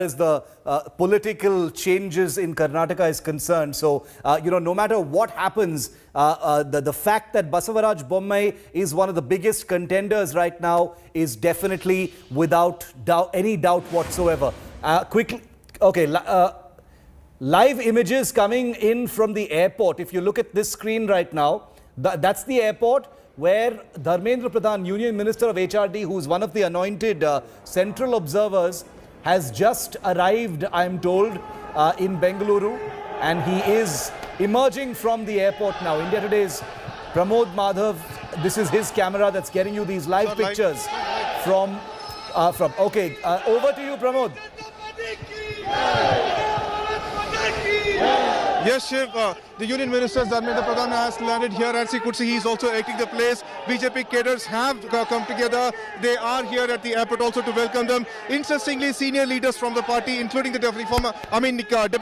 as the political changes in Karnataka is concerned. So, no matter what happens, the fact that Basavaraj Bommai is one of the biggest contenders right now is definitely without doubt, any doubt whatsoever. Quickly, okay, live images coming in from the airport. If you look at this screen right now, that's the airport where Dharmendra Pradhan, Union Minister of HRD, who's one of the anointed central observers, has just arrived, I'm told, in Bengaluru, and he is emerging from the airport now. India Today's Pramod Madhav, this is his camera that's getting you these live pictures from. Okay, over to you, Pramod. Yes, Shiv, the Union Minister Dharmendra Pradhan has landed here. As you could see, he's also exiting the place. BJP cadres have come together. They are here at the airport also to welcome them. Interestingly, senior leaders from the party, including the Deputy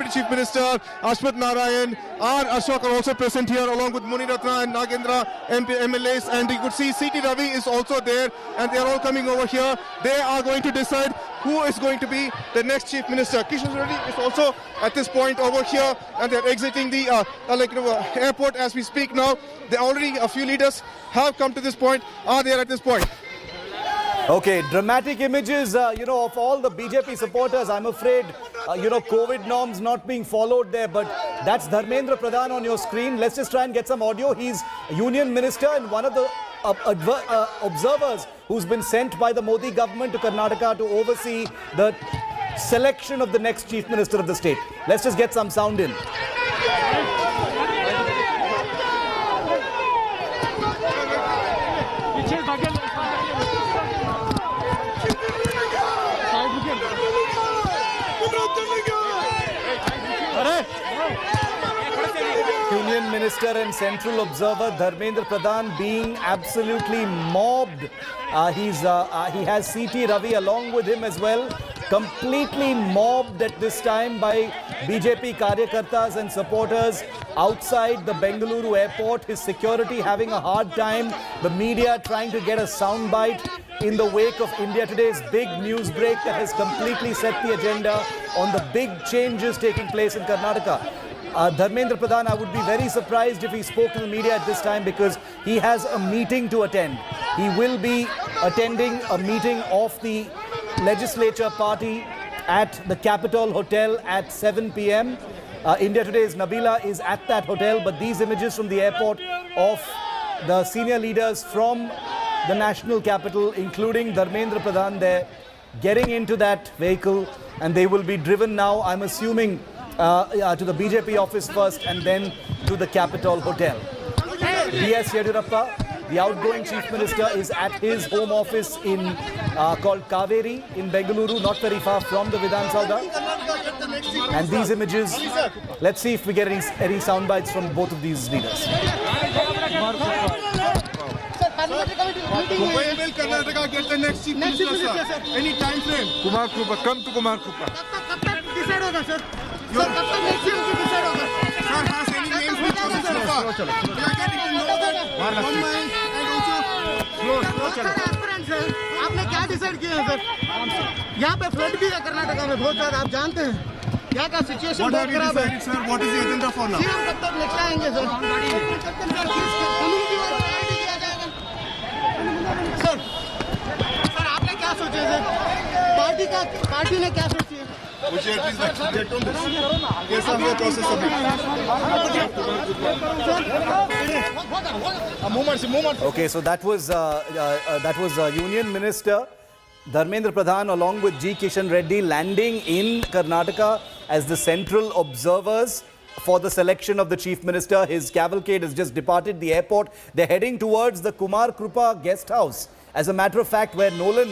Chief Minister Ashwath Narayan, R. Ashok are also present here, along with Muniratna and Nagendra MLAs. And you could see C.T. Ravi is also there, and they are all coming over here. They are going to decide who is going to be the next Chief Minister. Kishan Reddy is also at this point over here, and they're exiting the airport as we speak now. Already a few leaders have come to this point, are there at this point. Okay, dramatic images, of all the BJP supporters. I'm afraid, COVID norms not being followed there, but that's Dharmendra Pradhan on your screen. Let's just try and get some audio. He's Union Minister and one of the observers who's been sent by the Modi government to Karnataka to oversee the selection of the next Chief Minister of the state. Let's just get some sound in. Union Minister and Central Observer Dharmendra Pradhan being absolutely mobbed. He has C.T. Ravi along with him as well. Completely mobbed at this time by BJP Karyakartas and supporters outside the Bengaluru airport. His security having a hard time. The media trying to get a soundbite in the wake of India Today's big news break that has completely set the agenda on the big changes taking place in Karnataka. Dharmendra Pradhan, I would be very surprised if he spoke to the media at this time because he has a meeting to attend. He will be attending a meeting of the legislature party at the Capitol Hotel at 7 p.m. India Today's Nabila is at that hotel, but these images from the airport of the senior leaders from the national capital, including Dharmendra Pradhan there, getting into that vehicle, and they will be driven now, I'm assuming, to the BJP office first and then to the Capitol Hotel. B.S. Yediyurappa, the outgoing Chief Minister, is at his home office in called Kaveri in Bengaluru, not very far from the Vidhan Sauda. And these images, let's see if we get any sound bites from both of these leaders. When will Karnataka get the next Chief Minister, sir? Any time frame? Kumar Krupa, come to Kumar Krupa. Sir, has any names been chosen so far? We are getting to know that Bommai and also... sir आपने क्या decide किया है sir? यहाँ पे flood भी है कर्नाटका में बहुत ज्यादा, आप जानते हैं यहाँ का सिचुएशन बहुत खराब है sir. What is the agenda for now? हम कब तक नेक्स्ट आएंगे सर? सर आपने क्या सोचा सर? पार्टी ने क्या सोची है? Would you at least get on this? Yes, I'm going to process of it. Okay, so that was Union Minister Dharmendra Pradhan along with G. Kishan Reddy landing in Karnataka as the central observers for the selection of the Chief Minister. His cavalcade has just departed the airport. They're heading towards the Kumar Krupa guest house. As a matter of fact, where Nolan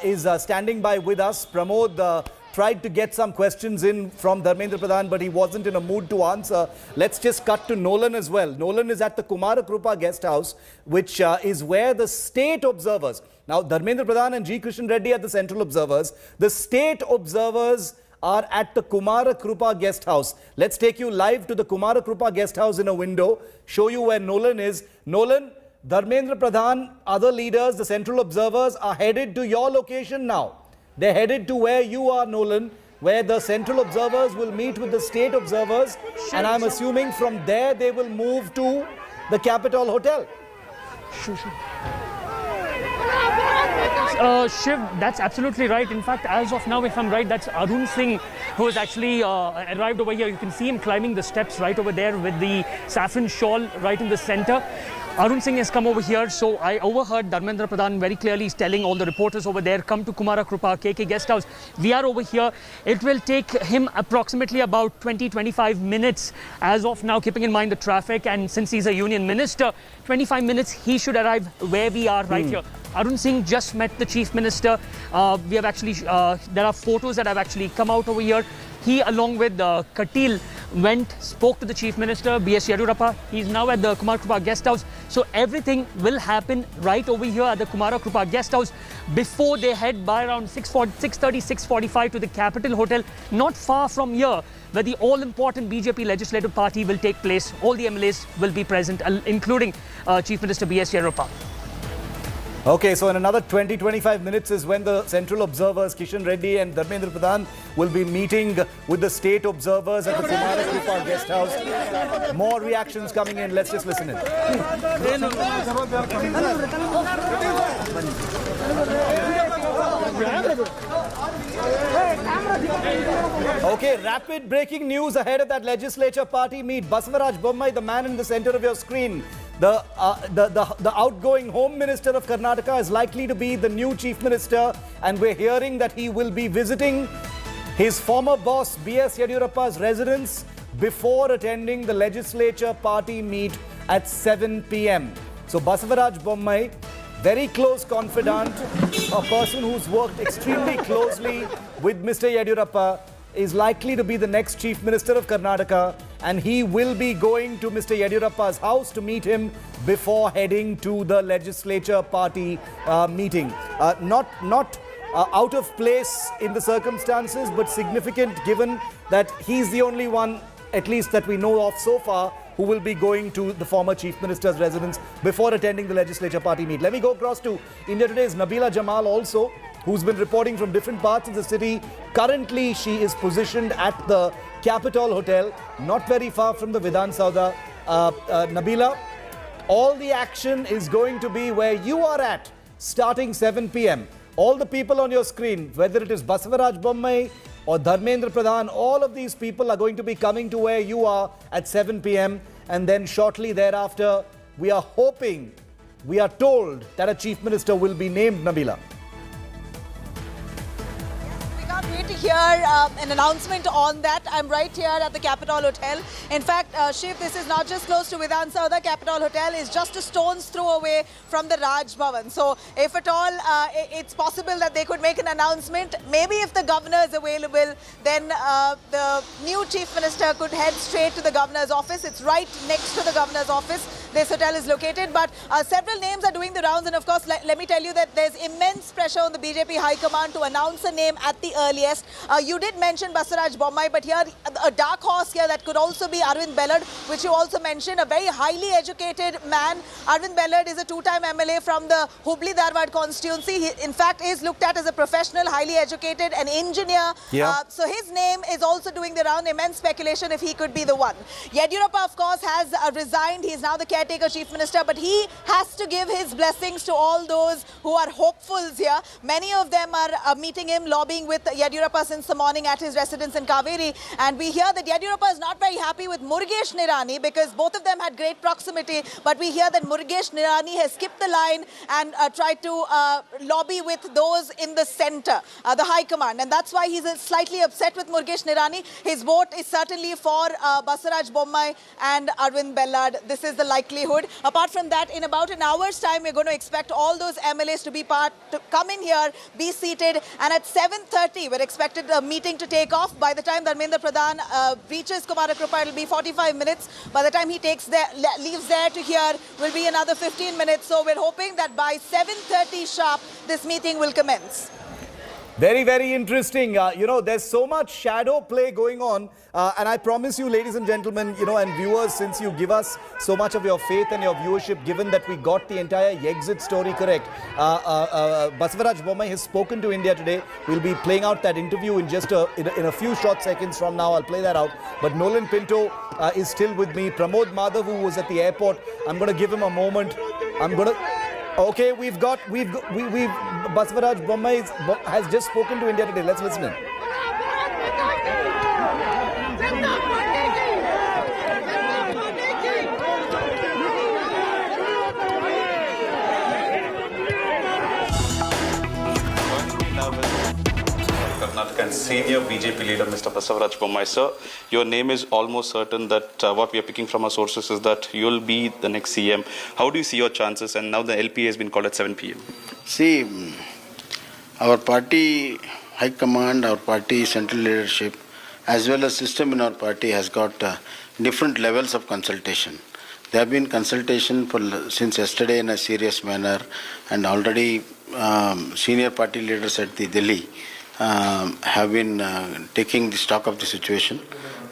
is standing by with us. Pramod tried to get some questions in from Dharmendra Pradhan, but he wasn't in a mood to answer. Let's just cut to Nolan as well. Nolan is at the Kumara Krupa guest house, which is where the state observers, now Dharmendra Pradhan and G. Kishan Reddy are the central observers. The state observers are at the Kumara Krupa guest house. Let's take you live to the Kumara Krupa guest house in a window, show you where Nolan is. Nolan, Dharmendra Pradhan, other leaders, the central observers are headed to your location now. They're headed to where you are, Nolan. where the central observers will meet with the state observers, and I'm assuming from there they will move to the Capitol Hotel. Shiv, that's absolutely right. In fact, as of now, if I'm right, that's Arun Singh who has actually arrived over here. You can see him climbing the steps right over there with the saffron shawl right in the center. Arun Singh has come over here, so I overheard Dharmendra Pradhan very clearly telling all the reporters over there, come to Kumara Krupa KK Guest House. We are over here. It will take him approximately about 20-25 minutes as of now, keeping in mind the traffic, and since he's a union minister, 25 minutes he should arrive where we are right here. Arun Singh just met the Chief Minister. We have actually, there are photos that have actually come out over here. He, along with Katil, spoke to the Chief Minister, B.S. Yediyurappa. He's now at the Kumara Krupa Guest House. So everything will happen right over here at the Kumara Krupa Guest House before they head by around 6:30, 6:45 to the Capitol Hotel, not far from here, where the all-important BJP Legislative Party will take place. All the MLAs will be present, including Chief Minister B.S. Yediyurappa. Okay, so in another 20-25 minutes is when the central observers, Kishan Reddy and Dharmendra Pradhan, will be meeting with the state observers at the Kumara Krupa Guest House. More reactions coming in. Let's just listen in. Okay, rapid breaking news ahead of that legislature party meet. Basavaraj Bommai, the man in the center of your screen, the outgoing Home Minister of Karnataka, is likely to be the new Chief Minister, and we're hearing that he will be visiting his former boss B.S. Yediyurappa's residence before attending the legislature party meet at 7 p.m. So Basavaraj Bommai, very close confidant, a person who's worked extremely closely with Mr. Yediyurappa, is likely to be the next Chief Minister of Karnataka, and he will be going to Mr. Yediyurappa's house to meet him before heading to the legislature party meeting. Not out of place in the circumstances, but significant given that he's the only one, at least that we know of so far, who will be going to the former Chief Minister's residence before attending the legislature party meet. Let me go across to India Today's Nabila Jamal also, who's been reporting from different parts of the city. Currently, she is positioned at the Capitol Hotel, not very far from the Vidhan Sauda. Nabila, all the action is going to be where you are at, starting 7 p.m. All the people on your screen, whether it is Basavaraj Bommai or Dharmendra Pradhan, all of these people are going to be coming to where you are at 7 p.m. And then shortly thereafter, we are hoping, we are told that a Chief Minister will be named, Nabila. Can't wait to hear an announcement on that. I'm right here at the Capitol Hotel. In fact, Shiv, this is not just close to Vidhan Sauda. Capitol Hotel is just a stone's throw away from the Raj Bhavan. So if at all it's possible that they could make an announcement, maybe if the governor is available, then the new Chief Minister could head straight to the governor's office. It's right next to the governor's office. This hotel is located, but several names are doing the rounds, and of course, let me tell you that there's immense pressure on the BJP High Command to announce a name at the earliest. You did mention Basavaraj Bommai, but here a dark horse here that could also be Arvind Bellad, which you also mentioned, a very highly educated man. Arvind Bellad is a two-time MLA from the Hubli-Dharwad constituency. He, in fact, is looked at as a professional, highly educated, an engineer. Yeah. So his name is also doing the round. Immense speculation if he could be the one. Yediyurappa, of course, has resigned. He is now the caretaker Chief Minister, but he has to give his blessings to all those who are hopefuls here. Many of them are meeting him, lobbying with Yediyurappa since the morning at his residence in Kaveri. And we hear that Yediyurappa is not very happy with Murugesh Nirani because both of them had great proximity. But we hear that Murugesh Nirani has skipped the line and tried to lobby with those in the center, the High Command. And that's why he's slightly upset with Murugesh Nirani. His vote is certainly for Basavaraj Bommai and Arvind Bellad. This is the likelihood. Apart from that, in about an hour's time, we're going to expect all those MLAs to come in here, be seated, and at 7:30, we're expected the meeting to take off. By the time Dharmendra Pradhan reaches Kumara Krupa, it'll be 45 minutes. By the time he leaves there to here, will be another 15 minutes. So we're hoping that by 7:30 sharp, this meeting will commence. Very, very interesting. There's so much shadow play going on. And I promise you, ladies and gentlemen, and viewers, since you give us so much of your faith and your viewership, given that we got the entire exit story correct, Basavaraj Bommai has spoken to India today. We'll be playing out that interview in just in a few short seconds from now. I'll play that out. But Nolan Pinto is still with me. Pramod Madhav, who was at the airport, I'm going to give him a moment. Okay, we've Basavaraj Bommai has just spoken to India today. Let's listen in. Karnataka and senior BJP leader Mr. Basavaraj Bommai. Sir, your name is almost certain that what we are picking from our sources is that you'll be the next CM. How do you see your chances? And now the LPA has been called at 7 p.m. See, our party high command, our party central leadership, as well as system in our party has got different levels of consultation. There have been consultation since yesterday in a serious manner, and already senior party leaders at the Delhi have been taking the stock of the situation.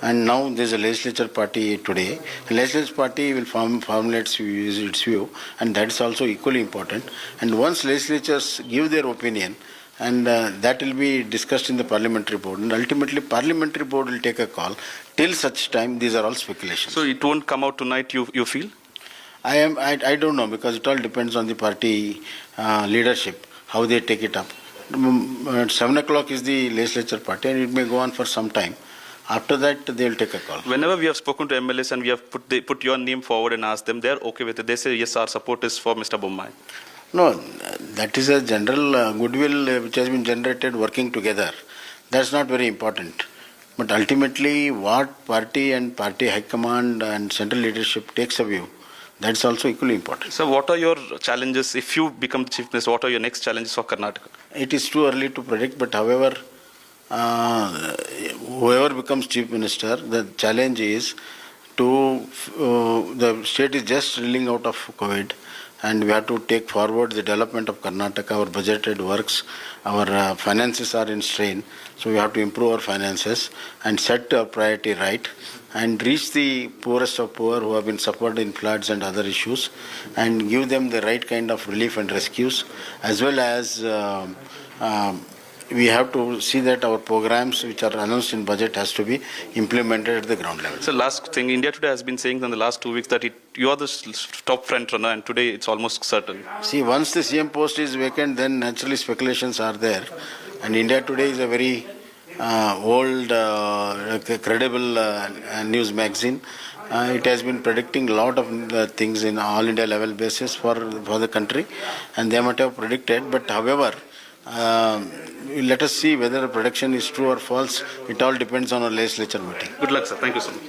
And now there is a legislature party today. The legislature party will formulate its view, and that is also equally important. And once legislatures give their opinion, and that will be discussed in the parliamentary board, and ultimately parliamentary board will take a call. Till such time, these are all speculations. So it won't come out tonight, you feel? I don't know, because it all depends on the party leadership, how they take it up. At 7 o'clock is the legislature party, and it may go on for some time. After that, they will take a call. Whenever we have spoken to MLAs and we have put your name forward and asked them, they are okay with it. They say, yes, our support is for Mr. Bommai. No, that is a general goodwill which has been generated working together. That's not very important. But ultimately, what party and party high command and central leadership takes a view, that's also equally important. So what are your challenges if you become the chief minister? What are your next challenges for Karnataka? It is too early to predict, but however, whoever becomes chief minister, the challenge is the state is just reeling out of COVID, and we have to take forward the development of Karnataka. Our budgeted works, our finances are in strain, so we have to improve our finances and set our priority right, and reach the poorest of poor who have been suffered in floods and other issues, and give them the right kind of relief and rescues, as well as we have to see that our programs which are announced in budget has to be implemented at the ground level. So last thing, India Today has been saying in the last 2 weeks that you are the top front runner, and today it's almost certain. See, once the CM post is vacant, then naturally speculations are there, and India Today is a very old, credible news magazine. It has been predicting a lot of things in all India level basis for the country, and they might have predicted, but however, let us see whether the prediction is true or false. It all depends on our legislature meeting. Good luck, sir. Thank you so much.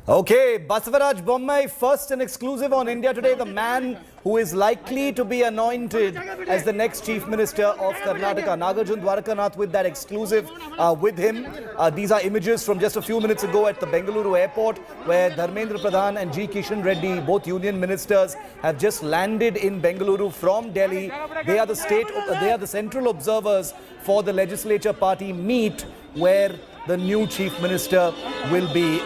Okay, Basavaraj Bommai, first and exclusive on India Today, the man who is likely to be anointed as the next Chief Minister of Karnataka. Nagarjun Dwarkanath with that exclusive with him. These are images from just a few minutes ago at the Bengaluru airport, where Dharmendra Pradhan and G. Kishan Reddy, both union ministers, have just landed in Bengaluru from Delhi. They are the central observers for the legislature party meet, where the new chief minister will be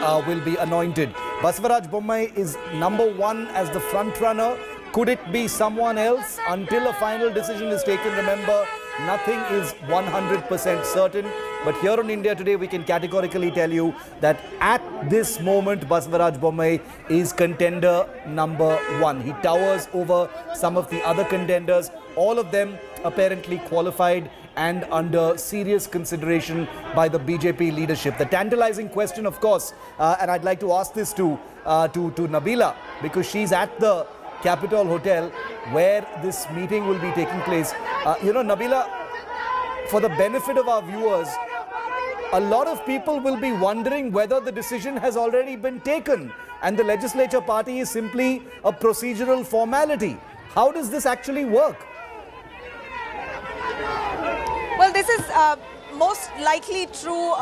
anointed. Basavaraj Bommai is number one as the front runner. Could it be someone else? Until a final decision is taken, remember, nothing is 100% certain. But here on India Today, we can categorically tell you that at this moment, Basavaraj Bommai is contender number one. He towers over some of the other contenders, all of them apparently qualified and under serious consideration by the BJP leadership. The tantalizing question, of course, and I'd like to ask this to Nabila, because she's at the Capitol Hotel where this meeting will be taking place. Nabila, for the benefit of our viewers, a lot of people will be wondering whether the decision has already been taken and the legislature party is simply a procedural formality. How does this actually work? Well, this is most likely true,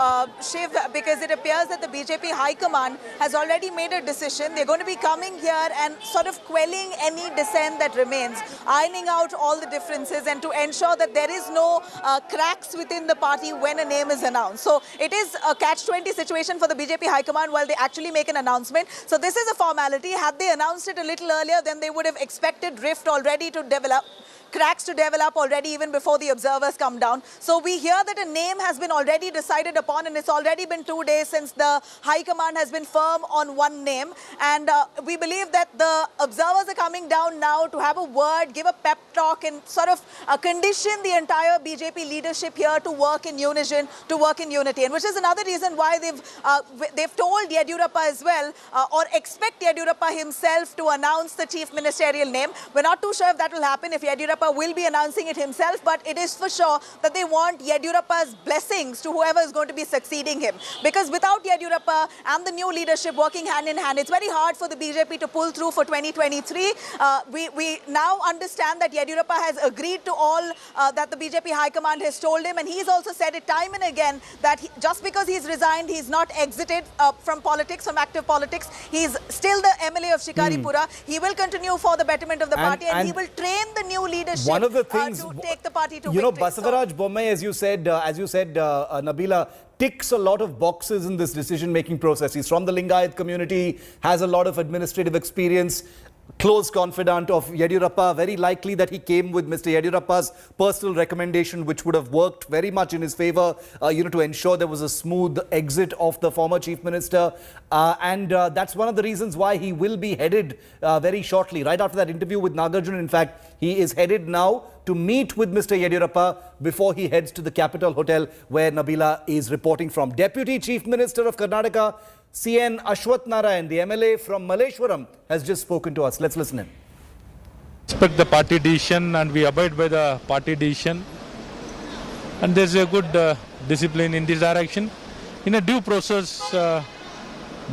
Shiv, because it appears that the BJP High Command has already made a decision. They're going to be coming here and sort of quelling any dissent that remains, ironing out all the differences and to ensure that there is no cracks within the party when a name is announced. So it is a catch-20 situation for the BJP High Command while they actually make an announcement. So this is a formality. Had they announced it a little earlier, then they would have expected rift already to develop, cracks to develop already even before the observers come down. So we hear that a name has been already decided upon, and it's already been 2 days since the High Command has been firm on one name. And we believe that the observers are coming down now to have a word, give a pep talk and sort of condition the entire BJP leadership here to work in unison, to work in unity. And which is another reason why they've told Yediyurappa as well, or expect Yediyurappa himself to announce the chief ministerial name. We're not too sure if that will happen, if Yediyurappa will be announcing it himself, but it is for sure that they want Yediyurappa's blessings to whoever is going to be succeeding him. Because without Yediyurappa and the new leadership working hand in hand, it's very hard for the BJP to pull through for 2023. We now understand that Yediyurappa has agreed to all that the BJP High Command has told him, and he's also said it time and again that just because he's resigned, he's not exited from politics, from active politics. He's still the MLA of Shikaripura. He will continue for the betterment of the party, and he will train the new leadership one of the things, to take the party to victory. victory. Basavaraj Bommai, as you said, Nabila, ticks a lot of boxes in this decision-making process. He's from the Lingayat community, has a lot of administrative experience, close confidant of Yediyurappa. Very likely that he came with Mr. Yediyurappa's personal recommendation, which would have worked very much in his favor, to ensure there was a smooth exit of the former chief minister. And that's one of the reasons why he will be headed very shortly. Right after that interview with Nagarjuna, in fact, he is headed now to meet with Mr. Yediyurappa before he heads to the Capital Hotel where Nabila is reporting from. Deputy Chief Minister of Karnataka, CN Ashwath Narayan, the MLA from Malleshwaram, has just spoken to us. Let's listen in. Respect the party decision and we abide by the party decision. And there's a good discipline in this direction. In a due process,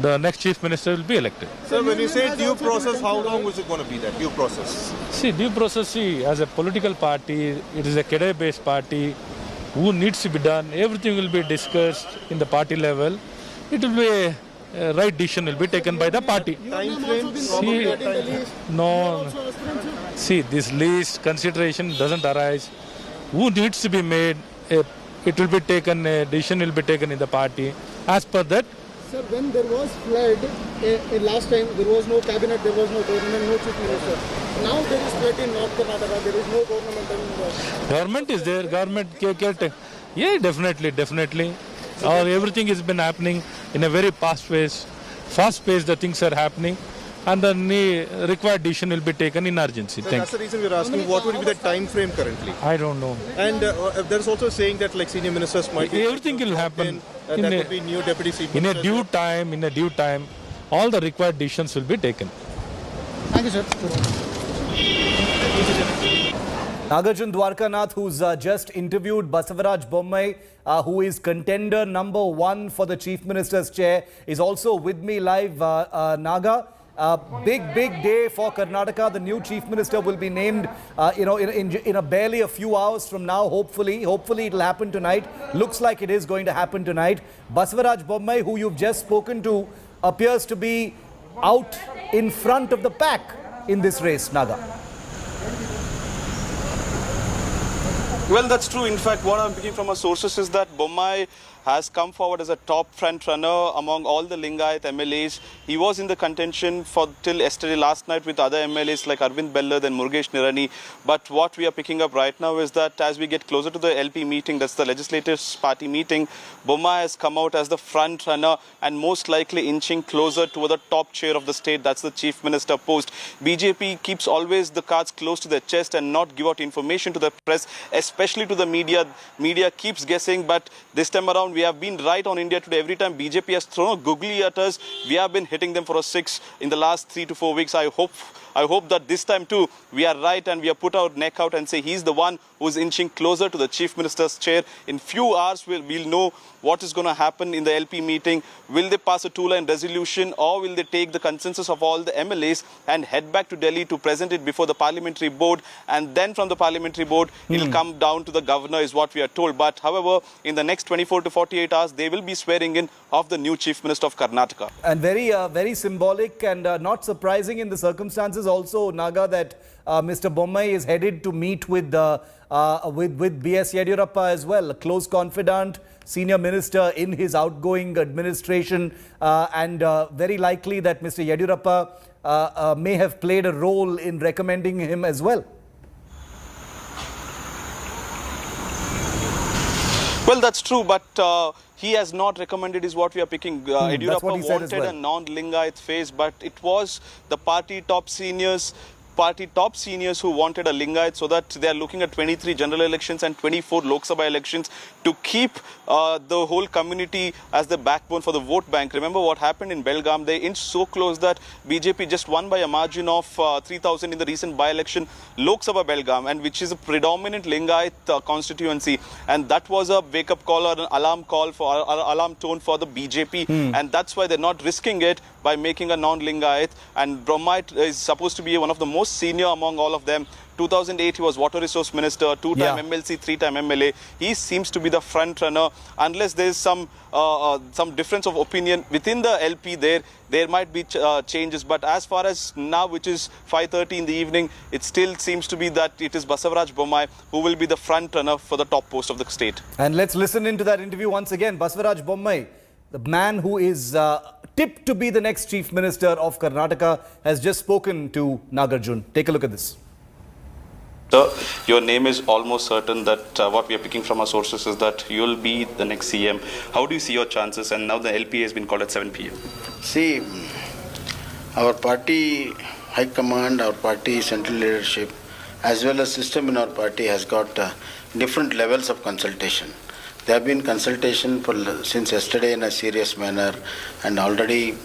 the next chief minister will be elected. So when you say due process, how long is it going to be that due process? Due process, as a political party, it is a cadre-based party. Who needs to be done, everything will be discussed in the party level. It will be a right decision will be taken by the party. Time frame? This list consideration doesn't arise. Who needs to be made, it will be taken, a decision will be taken in the party. As per that, Sir, when there was flood, last time there was no cabinet, there was no government, no chief minister. Now there is flood in North Karnataka, there is no government anymore. Government is there, government, yeah, definitely. Everything has been happening in a very fast pace, the things are happening, and the required decision will be taken in urgency. So that's the reason we're asking, what would be the time frame currently? I don't know. And there's also saying that like senior ministers might be... Everything will happen. That would be new deputy chief in ministers. In a due time, all the required decisions will be taken. Thank you, sir. Nagarjuna Dwarkanath, who's just interviewed Basavaraj Bommai, who is contender number 1 for the Chief Minister's chair, is also with me live. Naga, big day for Karnataka. The new Chief Minister will be named, in a barely a few hours from now, hopefully. Hopefully it will happen tonight. Looks like it is going to happen tonight. Basavaraj Bommai, who you've just spoken to, appears to be out in front of the pack in this race, Naga. Well, that's true. In fact, what I'm picking from our sources is that Bommai has come forward as a top front runner among all the Lingayat MLAs. He was in the contention till yesterday, last night, with other MLAs like Arvind Bellad and Murugesh Nirani. But what we are picking up right now is that as we get closer to the LP meeting, that's the Legislative Party meeting, Bommai has come out as the front runner and most likely inching closer to the top chair of the state. That's the Chief Minister post. BJP keeps always the cards close to their chest and not give out information to the press, especially to the media. Media keeps guessing, but this time around we have been right on India Today. Every time BJP has thrown a googly at us, we have been hitting them for a 6 in the last 3 to 4 weeks. I I hope that this time too we are right and we have put our neck out and say he's the one who's inching closer to the Chief Minister's chair. In few hours we'll know what is going to happen in the LP meeting. Will they pass a two-line resolution, or will they take the consensus of all the MLAs and head back to Delhi to present it before the parliamentary board, and then from the parliamentary board it'll come down to the governor, is what we are told. But however, in the next 24 to 48 hours they will be swearing in of the new Chief Minister of Karnataka. And very symbolic and not surprising in the circumstances also, Naga, that Mr. Bommai is headed to meet with B.S. Yediyurappa as well, a close confidant, senior minister in his outgoing administration, and very likely that Mr. Yediyurappa may have played a role in recommending him as well. Well, that's true, but he has not recommended is what we are picking. Yediyurappa wanted a non-Lingayat phase, but it was the party top seniors who wanted a Lingayat, so that they are looking at 23 general elections and 24 Lok Sabha elections to keep the whole community as the backbone for the vote bank. Remember what happened in Belgaum? They inched so close that BJP just won by a margin of 3,000 in the recent by-election Lok Sabha Belgaum, and which is a predominant Lingayat constituency. And that was a wake-up call or an alarm tone for the BJP. And that's why they're not risking it by making a non-Lingayat. And Bommai is supposed to be one of the most senior among all of them. 2008 he was water resource minister, two-time MLC, three-time MLA. He seems to be the front runner. Unless there is some difference of opinion within the LP, there might be changes. But as far as now, which is 5:30 in the evening, it still seems to be that it is Basavaraj Bommai who will be the front runner for the top post of the state. And let's listen into that interview once again. Basavaraj Bommai, the man who is tipped to be the next Chief Minister of Karnataka, has just spoken to Nagarjun. Take a look at this. Sir, your name is almost certain that what we are picking from our sources is that you'll be the next CM. How do you see your chances? And now the LPA has been called at 7 p.m. See, our party high command, our party central leadership, as well as system in our party has got different levels of consultation. There have been consultation since yesterday in a serious manner, and already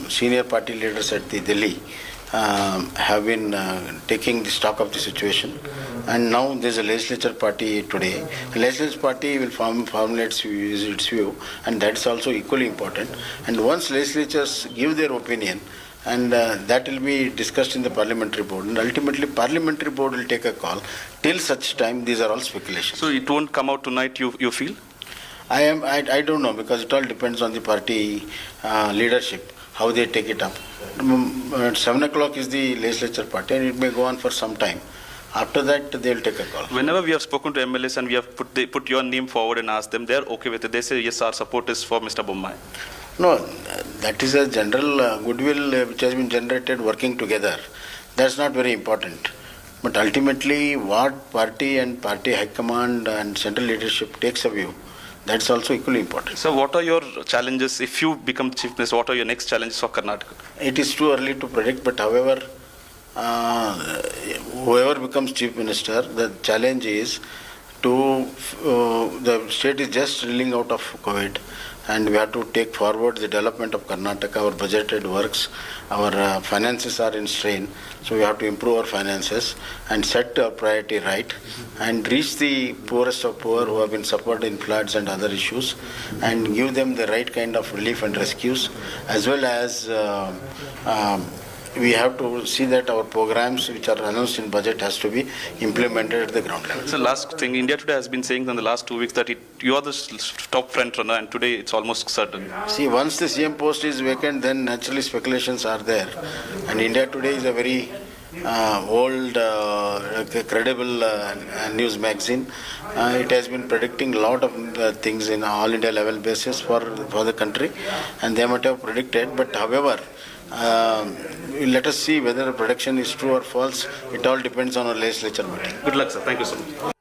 senior party leaders at the Delhi have been taking the stock of the situation, and now there's a legislature party today. The legislature party will formulate its view, and that's also equally important. And once legislatures give their opinion, and that will be discussed in the parliamentary board, and ultimately parliamentary board will take a call. Till such time, these are all speculations. So it won't come out tonight, you feel? I don't know, because it all depends on the party leadership, how they take it up. At 7 o'clock is the legislature party, and it may go on for some time. After that, they will take a call. Whenever we have spoken to MLAs and we have put your name forward and asked them, they're okay with it. They say, yes, our support is for Mr. Bommai. No, that is a general goodwill which has been generated working together. That's not very important. But ultimately, what party and party high command and central leadership takes a view, that's also equally important. So what are your challenges if you become Chief Minister? What are your next challenges for Karnataka? It is too early to predict, but however, whoever becomes Chief Minister, the challenge is the state is just reeling out of COVID, and we have to take forward the development of Karnataka. Our budgeted works, our finances are in strain, so we have to improve our finances and set our priority right and reach the poorest of poor who have been suffered in floods and other issues, and give them the right kind of relief and rescues, as well as we have to see that our programs which are announced in budget has to be implemented at the ground level. So last thing, India Today has been saying in the last 2 weeks that you are the top front runner, and today it's almost certain. See, once the CM post is vacant, then naturally speculations are there. And India Today is a very old, credible news magazine. It has been predicting a lot of things in all India level basis for the country, and they might have predicted. But however, let us see whether the prediction is true or false. It all depends on our legislature meeting. Good luck, sir. Thank you so much.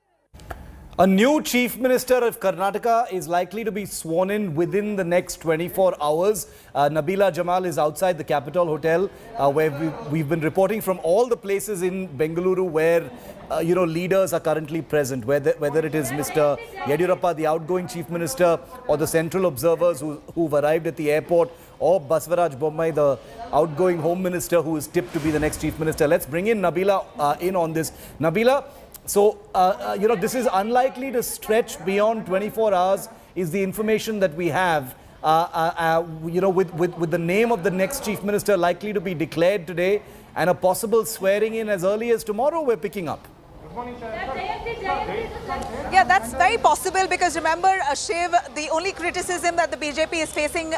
A new Chief Minister of Karnataka is likely to be sworn in within the next 24 hours. Nabila Jamal is outside the Capitol Hotel, where we've been reporting from all the places in Bengaluru where leaders are currently present, whether it is Mr. Yediyurappa, the outgoing Chief Minister, or the central observers who've arrived at the airport, or Basavaraj Bommai, the outgoing Home Minister, who is tipped to be the next Chief Minister. Let's bring in Nabila in on this. Nabila, so, this is unlikely to stretch beyond 24 hours is the information that we have. With the name of the next Chief Minister likely to be declared today and a possible swearing in as early as tomorrow, we're picking up. Yeah, that's very possible because remember, Shiv, the only criticism that the BJP is facing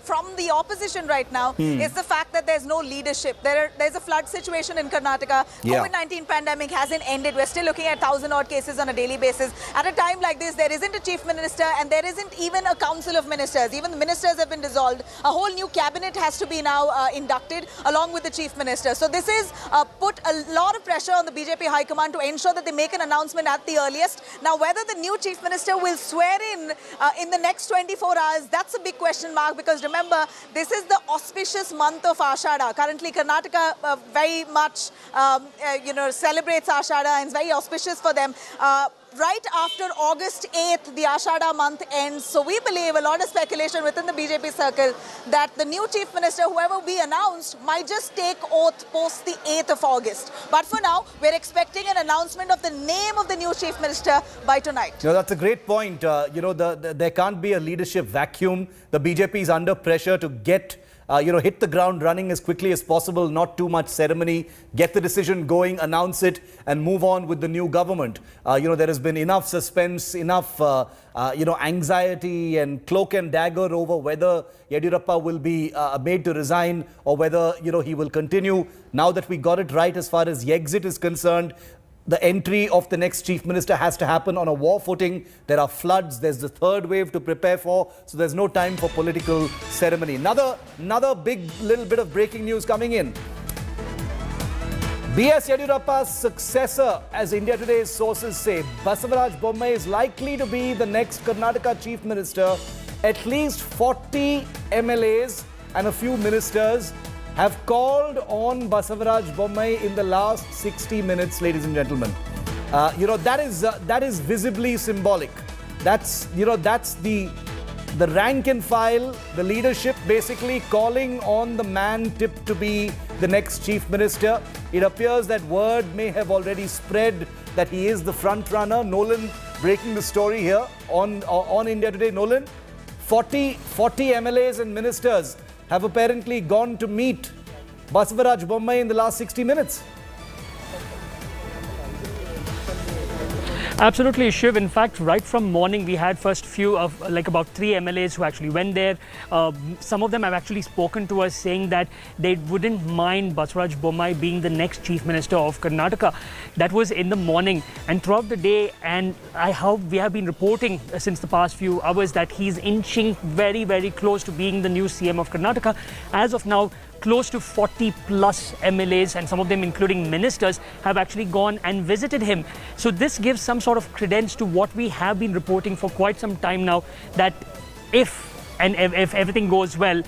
from the opposition right now is the fact that there's no leadership. There's a flood situation in Karnataka. Yeah. COVID-19 pandemic hasn't ended. We're still looking at 1,000 odd cases on a daily basis. At a time like this, there isn't a chief minister and there isn't even a council of ministers. Even the ministers have been dissolved. A whole new cabinet has to be now inducted along with the chief minister. So this is put a lot of pressure on the BJP High Command to ensure that they make an announcement at the earliest. Now, whether the new chief minister will swear in the next 24 hours, that's a big question mark because remember, this is the auspicious month of Ashada. Currently, Karnataka very much, celebrates Ashada and it's very auspicious for them. Right after August 8th, the Ashada month ends. So we believe a lot of speculation within the BJP circle that the new chief minister, whoever we announced, might just take oath post the 8th of August. But for now, we're expecting an announcement of the name of the new chief minister by tonight. That's a great point. There can't be a leadership vacuum. The BJP is under pressure to get hit the ground running as quickly as possible, not too much ceremony, get the decision going, announce it and move on with the new government. There has been enough suspense, enough, anxiety and cloak and dagger over whether Yediyurappa will be made to resign or whether, he will continue. Now that we got it right as far as Yexit is concerned, the entry of the next chief minister has to happen on a war footing. There are floods. There's the third wave to prepare for. So there's no time for political ceremony. Another big little bit of breaking news coming in. B.S. Yediyurappa's successor, as India Today's sources say, Basavaraj Bommai, is likely to be the next Karnataka chief minister. At least 40 MLAs and a few ministers have called on Basavaraj Bommai in the last 60 minutes, ladies and gentlemen. That is visibly symbolic. That's the rank and file, the leadership basically calling on the man tipped to be the next chief minister. It appears that word may have already spread that he is the front runner. Nolan breaking the story here on India Today. Nolan, 40 MLAs and ministers have apparently gone to meet Basavaraj Bommai in the last 60 minutes. Absolutely, Shiv. In fact, right from morning, we had first few of about 3 MLAs who actually went there. Some of them have actually spoken to us saying that they wouldn't mind Basavaraj Bommai being the next Chief Minister of Karnataka. That was in the morning and throughout the day. And we have been reporting since the past few hours that he's inching very, very close to being the new CM of Karnataka. As of now, close to 40 plus MLAs and some of them including ministers have actually gone and visited him. So this gives some sort of credence to what we have been reporting for quite some time now, that if everything goes well,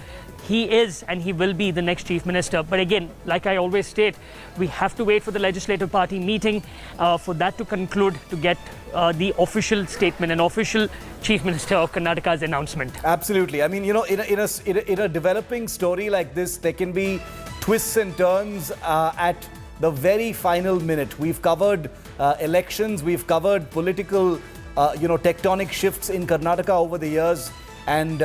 he is and he will be the next chief minister. But again, like I always state, we have to wait for the legislative party meeting for that to conclude to get the official statement, an official chief minister of Karnataka's announcement. Absolutely. I mean, in a developing story like this, there can be twists and turns at the very final minute. We've covered elections, we've covered political, tectonic shifts in Karnataka over the years. And,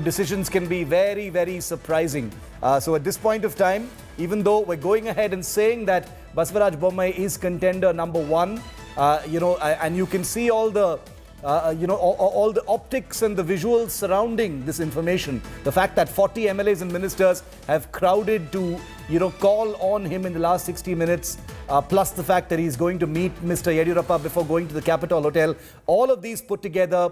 decisions can be very, very surprising. So at this point of time, even though we're going ahead and saying that Basavaraj Bommai is contender number one, and you can see all the, all the optics and the visuals surrounding this information. The fact that 40 MLAs and ministers have crowded to, call on him in the last 60 minutes, plus the fact that he's going to meet Mr. Yediyurappa before going to the Capitol Hotel. All of these put together,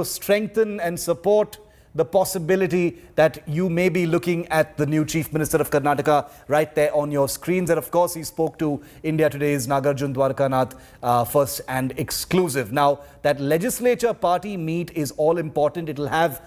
strengthen and support the possibility that you may be looking at the new Chief Minister of Karnataka right there on your screens. And of course, he spoke to India Today's Nagarjun Dwarkanath first and exclusive. Now, that legislature party meet is all important. It will have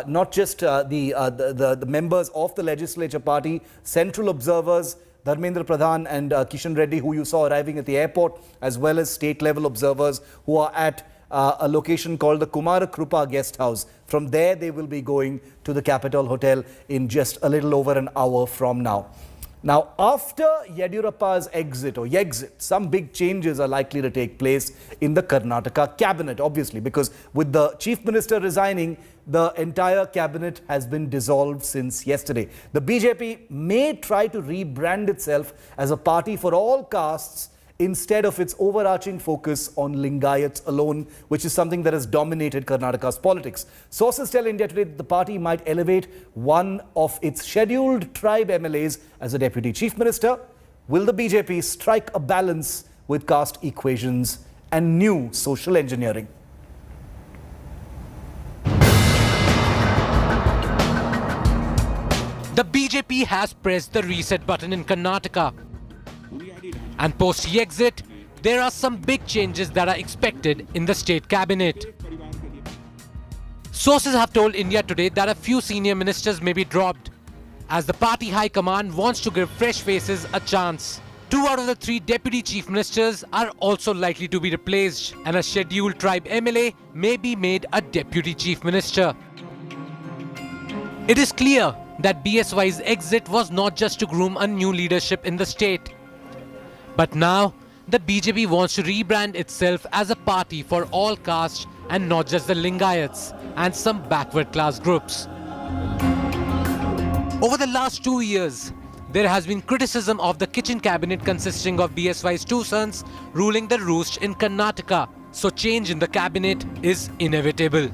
not just the members of the legislature party, central observers, Dharmendra Pradhan and Kishan Reddy, who you saw arriving at the airport, as well as state-level observers who are at a location called the Kumara Krupa Guest House. From there, they will be going to the Capitol Hotel in just a little over an hour from now. Now, after Yediyurappa's exit, some big changes are likely to take place in the Karnataka cabinet, obviously, because with the Chief Minister resigning, the entire cabinet has been dissolved since yesterday. The BJP may try to rebrand itself as a party for all castes instead of its overarching focus on Lingayats alone, which is something that has dominated Karnataka's politics. Sources tell India Today that the party might elevate one of its scheduled tribe MLAs as a deputy chief minister. Will the BJP strike a balance with caste equations and new social engineering? The BJP has pressed the reset button in Karnataka. And post-exit, there are some big changes that are expected in the state cabinet. Sources have told India Today that a few senior ministers may be dropped, as the party high command wants to give fresh faces a chance. 2 out of the 3 deputy chief ministers are also likely to be replaced, and a scheduled tribe MLA may be made a deputy chief minister. It is clear that BSY's exit was not just to groom a new leadership in the state. But now, the BJP wants to rebrand itself as a party for all castes and not just the Lingayats and some backward class groups. Over the last 2 years, there has been criticism of the kitchen cabinet consisting of BSY's 2 sons ruling the roost in Karnataka. So change in the cabinet is inevitable.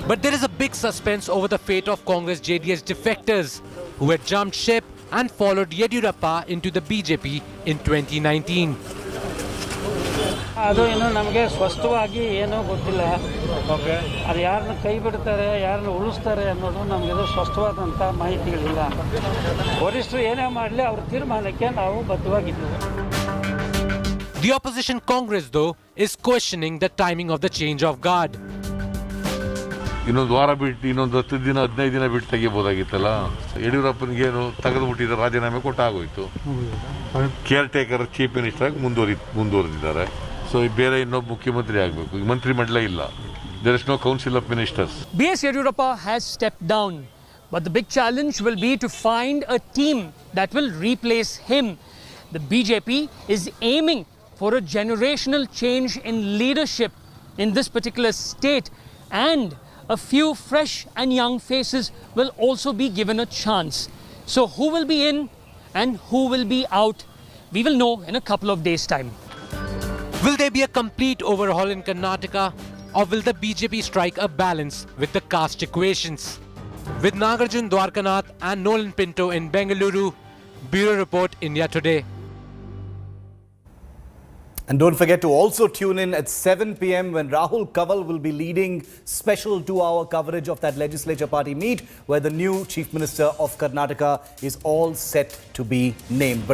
But there is a big suspense over the fate of Congress JDS defectors who had jumped ship and followed Yediyurappa into the BJP in 2019. ಅದು ಇನ್ನು ನಮಗೆ ಸ್ಪಷ್ಟವಾಗಿ ಏನೂ ಗೊತ್ತಿಲ್ಲ. ಅದು ಯಾರನ್ನ ಕೈ ಬಿಡ್ತಾರೆ, ಯಾರನ್ನ ಉಳಿಸ್ತಾರೆ ಅನ್ನೋದು ನಮಗೆ ಸ್ಪಷ್ಟವಾದಂಥ ಮಾಹಿತಿಗಳಿಲ್ಲ. ವರಿಷ್ಠರು ಏನೇ ಮಾಡಲಿ ಅವ್ರ ತೀರ್ಮಾನಕ್ಕೆ ನಾವು ಬದ್ಧವಾಗಿದ್ದೀವಿ. The opposition Congress, though, is questioning the timing of the change of guard. ಇನ್ನೊಂದು ವಾರ ಬಿಟ್ಟು ಇನ್ನೊಂದು 10 ದಿನ 15 ದಿನ ಬಿಟ್ಟು ತೆಗಿಬೋದಾಗಿತ್ತಲ್ಲ. ಯಡಿಯೂರಪ್ಪನಿಗೇನು ತೆಗೆದುಬಿಟ್ಟಿದ್ದ ರಾಜೀನಾಮೆ ಕೊಟ್ಟಾಗೋಯ್ತು. ಕೇರ್ ಟೇಕರ್ ಚೀಫ್ ಮಿನಿಸ್ಟರ್ ಆಗಿ ಮುಂದುವರೆದಿದ್ದಾರೆ. ಸೊ ಬೇರೆ ಇನ್ನೊಬ್ಬ ಮುಖ್ಯಮಂತ್ರಿ ಆಗಬೇಕು. ಈಗ ಮಂತ್ರಿಮಂಡಲ ಇಲ್ಲ. There is no council of ministers. B.S. Yediyurappa has stepped down, but the big challenge will be to find a team that will replace him. The BJP is aiming for a generational change in leadership in this particular state, and a few fresh and young faces will also be given a chance. So who will be in and who will be out, we will know in a couple of days' time. Will there be a complete overhaul in Karnataka, or will the BJP strike a balance with the caste equations? With Nagarjun Dwarkanath and Nolan Pinto in Bengaluru, Bureau Report, India Today. And don't forget to also tune in at 7 p.m. when Rahul Kaval will be leading special 2-hour coverage of that legislature party meet, where the new Chief Minister of Karnataka is all set to be named.